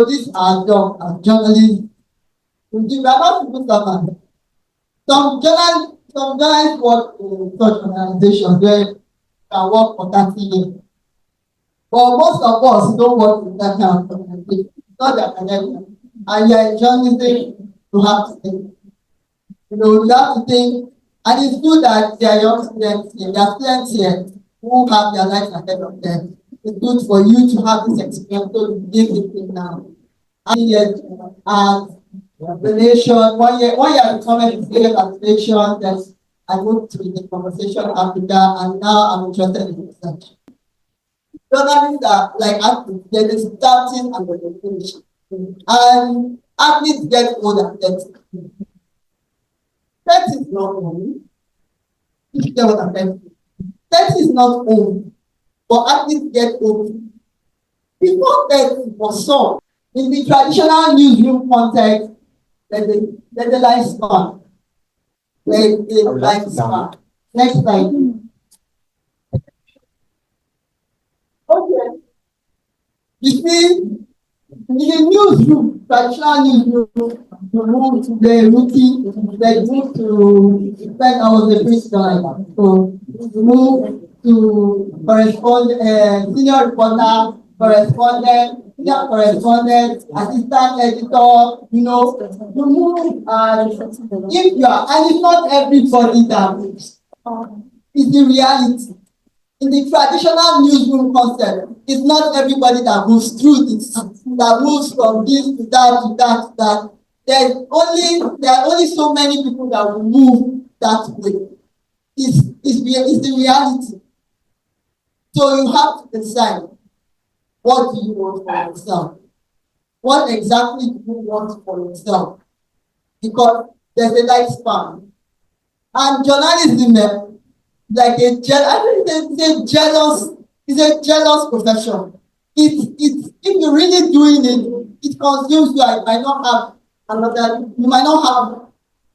These are jobs as journalists. We are not people servants. Some journalists work in such organizations where they can work for 30 years. But most of us don't work in that kind of organization. It's not their academia. And you're in journalism, you have to think. You have to think, and it's good that there are young students here. There are students here who have their lives ahead of them. It's good for you to have this experience so you begin thinking now. And yes, and relation, 1 year at comment is relation, then I moved to the conversation Africa, and now I'm interested in research. Journalists are like athletes, there is starting and there is finishing. And athletes get old at 30. 30 is not old. If you get what I'm saying. 30 is not old, but athletes get old. Before 30, for some, in the traditional newsroom context, there's a lifespan. There's a lifespan. Next slide. Okay. You see, in the newsroom, traditional newsroom, you move to the routine, then you move to, when I was a freestyler. So you move to senior reporter, correspondent, senior correspondent, assistant editor, you move, and if you are, and it's not everybody that moves. It's the reality. In the traditional newsroom concept, it's not everybody that moves through this, that moves from this to that to that to that. There are only so many people that will move that way. It's the reality. So you have to decide, what do you want for yourself? What exactly do you want for yourself? Because there's a lifespan. And journalism, like it's a jealous profession. If you're really doing it, it consumes you. You might not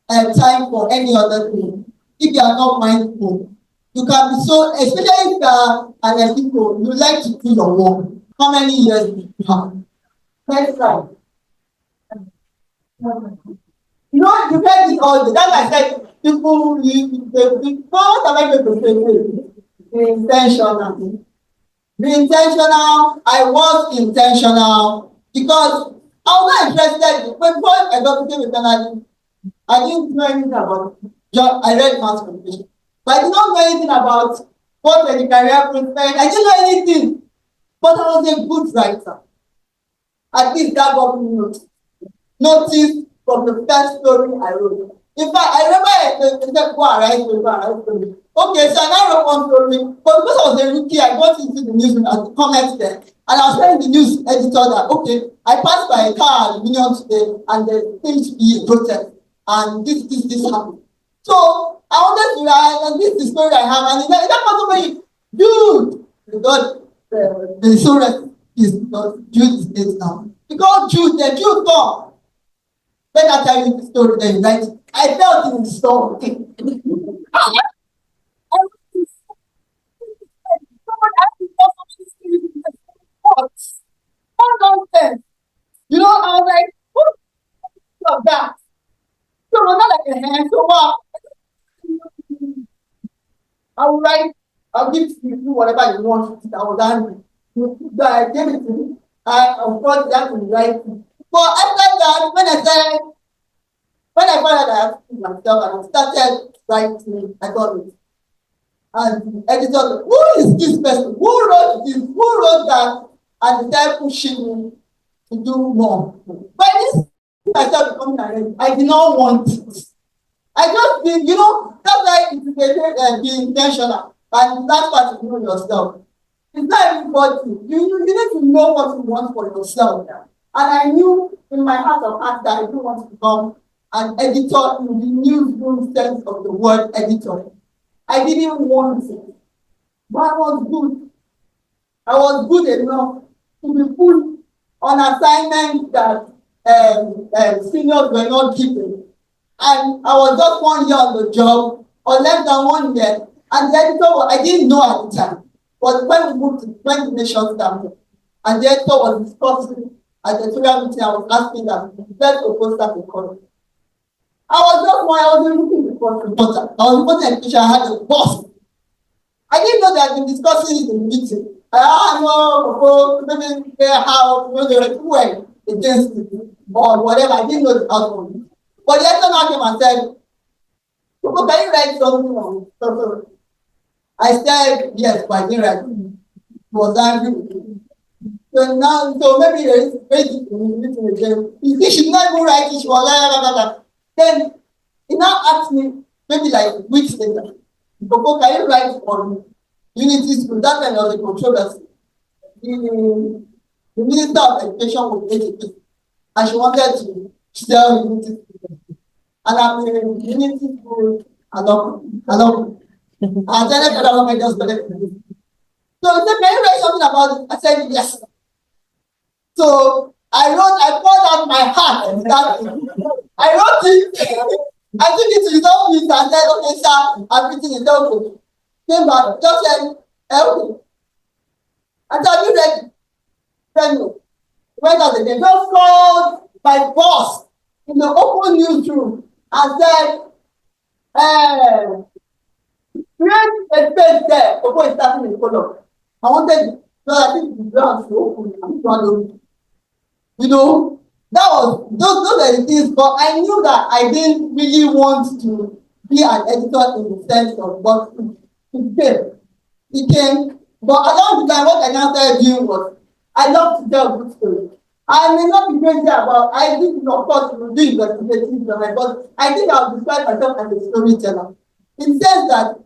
have time for any other thing. If you are not mindful, you can be so, especially if you are an ethical, you like to do your work. How many years do you have? Next slide. You get it all. That's why I said people, what am I going to say? Be intentional. Be intentional. I was intentional because I was not interested. Before I got to journalism, I didn't know anything about job. I read mass communication, but I did not know anything about what were the career prospects. I didn't know anything, but I was a good writer. At least that got me noticed from the first story I wrote. In fact, I remember I said, go and write story. Okay, so I now wrote one story, but because I was a rookie, I got into the news as a comment there. And I was telling the news editor that, okay, I passed by a car aluminium today, and there seems to be a protest, and this happened. So I wanted to write, and this is the story I have, and that was somebody, dude, God, the so is because Jude is dead now. Because Jude come. Let I tell you the story then, right? I felt in the storm. Someone asked me what? What nonsense? I was like, what of that? So it was not like a hand, so what? I will write, I'll give you whatever you want. I was angry. So I gave it to him. Of course, that will write. But after that, when I found out I have to do myself and I started writing, I got it. And the editor, who is this person? Who wrote this? Who wrote that? And they started pushing me to do more. But this myself becoming an editor, I did not want it. I just did, that's why it's be intentional. And that part is know yourself. It's not everybody. You need to know what you want for yourself. And I knew in my heart of heart that I didn't want to become an editor in the newsroom sense of the word editor. I didn't want it. But I was good. I was good enough to be put on assignments that seniors were not giving. And I was just 1 year on the job, or less than 1 year. And the editor, I didn't know at the time. But when the nation started, and the editor was discussing at the editorial meeting. I was asking that let's propose that economy. I was looking for reporter. I was reporting education. I had a boss. I didn't know they had been discussing it in the meeting. I know maybe how they were against it or whatever. I didn't know the outcome. But the editor now came and said, can you write something on it? I said yes, but I didn't write it. He was angry with me. So maybe there is basic meeting again. He should not even write it. She was like, then he now asked me, maybe like weeks later, can you write on Unity School? That time there was a controversy. The Minister of Education was educated, and she wanted to sell Unity School. And I'm in Unity School along. And then I just got it. So he said, can you write something about it? I said, yes. So I poured out my heart and I wrote it. I took it to his office and said, okay, sir, everything is okay. Came back, just said, okay. I said, you ready? Said no. Went out again. Just called my boss in the open newsroom and said, create a space there before it's starting in color. I wanted so I think the ground to open. You know, that was those are the things, but I knew that I didn't really want to be an editor in the sense of, but it came. But along the time, what I now started doing was I love to tell good stories. I may not be crazy about, I did, of course, do investigations, but I think I'll describe myself as a storyteller. It says that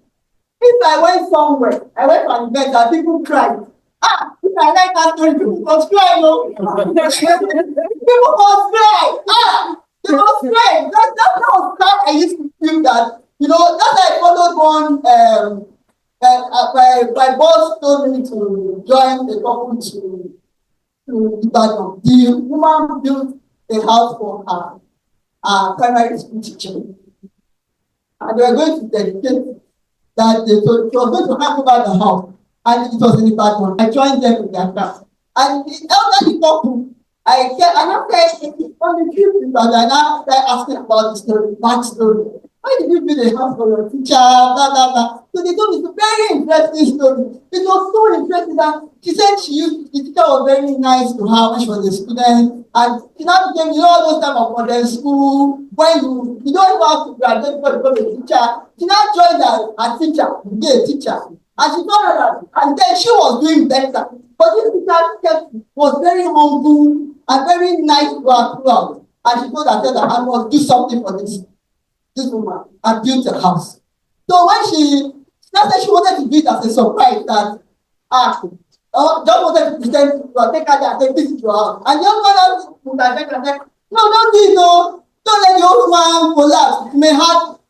if I went somewhere, I went to an event and people cried. If I like that story, people must cry, no? People must cry. They must cry. That was how I used to feel that, you know, that's why I followed one, my boss told me to join a couple to Ibadan. The woman built a house for her primary school teacher. And they were going to dedicate that she was going to hand over the house, and it was in Ibadan. I joined them in their class. And the elderly couple, I said, and after on the trip to Ibadan, I started asking about the story, backstory. Why did you build a house for your teacher? Blah, blah, blah. So they told me it's a very interesting story. It was so interesting that she said the teacher was very nice to her when she was a student. And she now became, you know, all those time of modern school, when you don't even have to graduate before you become a teacher. She now joined as a teacher, be a teacher. And she found out that, and then she was doing better. But this teacher was very humble and very nice to her throughout. And she told herself that I must do something for this woman and built a house. So when she said she wanted to do it as a surprise that just wanted to pretend to take her there and say, this is your house. And the other would have said, no, don't do it, no. Don't let the old man collapse. He may have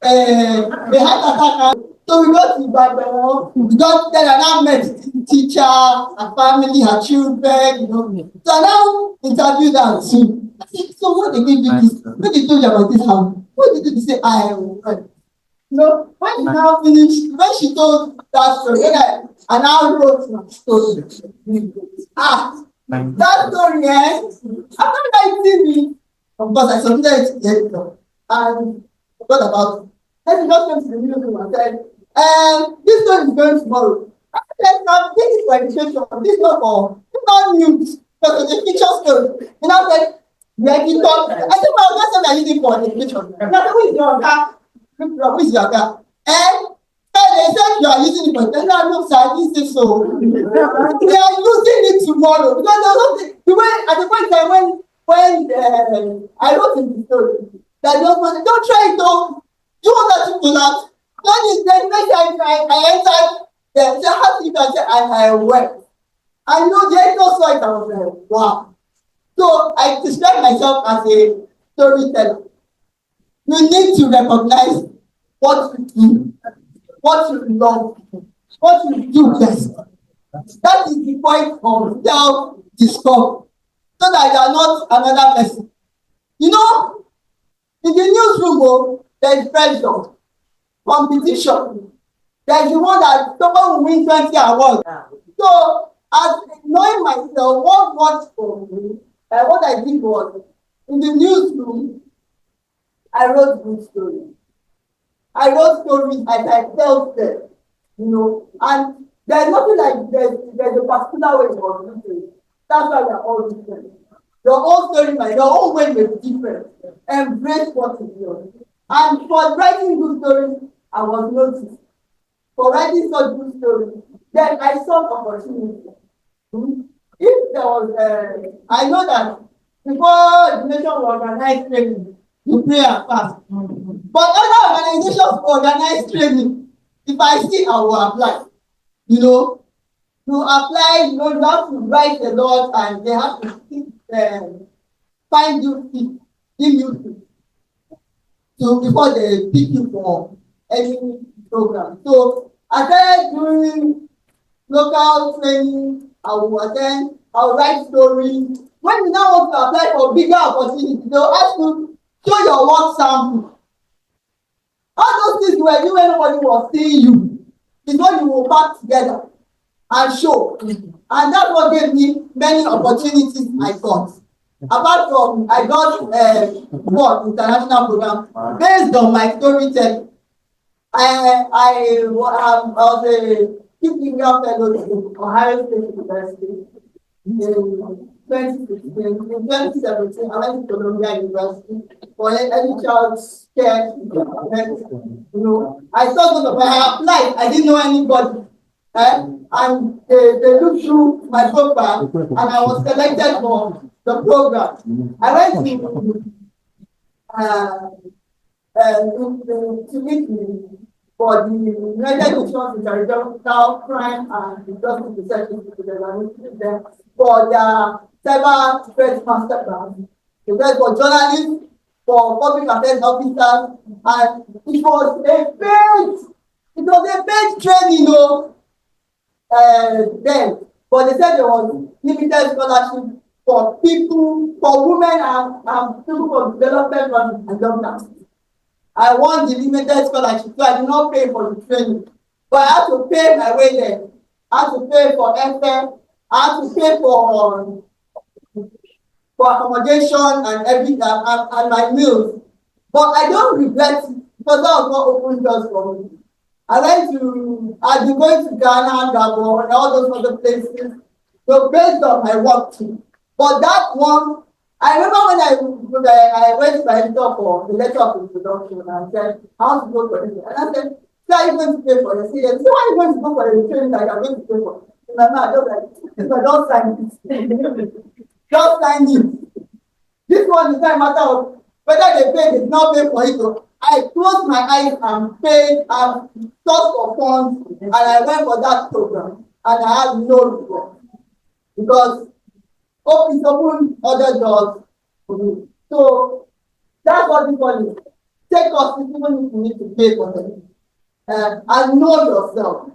attack. So we got to Ibadan. We got there and I met the teacher, her family, her children, you know. So I now interviewed her too. I said, so what did they do this? When they told you about this house, what did they say? I am. You know, when she now finished, when she told that story, I now wrote my story. That story, after writing it, of course, I submitted it to the editor and forgot about it. Then he just came to the newsroom and said, this story is going tomorrow. I said, now, this is for education, this is not news, because it's a fiction story. And I said, the editor, I said, well, that's what I'm using for education. And I said, who is your guy? Who is your guy? And they said you are using it for education. I know, sir, this is so. They are using it tomorrow. Because there was something, the way, at the point time when I wrote in the story, that don't try it, though. You want that to collapse? Then next time I entered there, so how did you say I wept? I know the editor saw it, I was like, wow. So I describe myself as a storyteller. You need to recognize what you do, what you love, what you do best. That is the point of self-discovery. So that you are not another person. You know, in the newsroom, there is pressure, competition. There is the one that someone will win 20 awards. So As knowing myself, what worked for me, what I did was, in the newsroom, I wrote good stories. I wrote stories as I felt them, and there's nothing like there's a particular way of writing. That's why we're all different. Your own story, your own way may be different. Embrace what is yours. And for writing good stories, I was noticed. For writing such good stories, then I saw opportunity. If there was, I know that before the nation will organize training, you pray and fast. But other organizations will organize training. If I see, I will apply. To apply, you have to write a lot, and they have to find you fit, give you fit, so before they pick you for any program. So I started doing local training. I will attend. I will write stories. When you now want to apply for bigger opportunities, they will ask you, show your work sample. All those things you were doing when nobody was seeing you is what you will pack together and show. And that's what gave me many opportunities I got. Apart from, I got one international program based on my storytelling. I was a keeping young fellow in Ohio State University in 2016. In 2017, I went to Columbia University for any child's care. I thought I applied. I didn't know anybody. And they looked through my profile, and I was selected for the program. I went to meet for the United Nations Inter-Governmental Crime and Justice Research Institute for their cyber threat master plan. They went for journalists, for public affairs officers, and it was a paid training, then. But they said there was limited scholarship for people, for women and people from development and governance. I won the limited scholarship, so I did not pay for the training. But I had to pay my way there. I had to pay for airfare. I had to pay for accommodation and everything and my meals. But I don't regret it because that was what opened doors for me. I've been going to Ghana, Gabon, and all those other places. So based on my work too. But that one, I remember when I went to my editor for the letter of introduction and I said, I want to go for it. And I said, so are you going to pay for it? He said, so why are you going to go for the training that you're going to pay for? In my mind, I was like, don't sign this. Just sign it. This one is not a matter of whether they pay, they did not pay for it. I closed my eyes and paid and sought for funds, and I went for that program, and I had no regret because it opened other doors for me. So that's what this one is. Take courses even if you need to pay for them, and know yourself.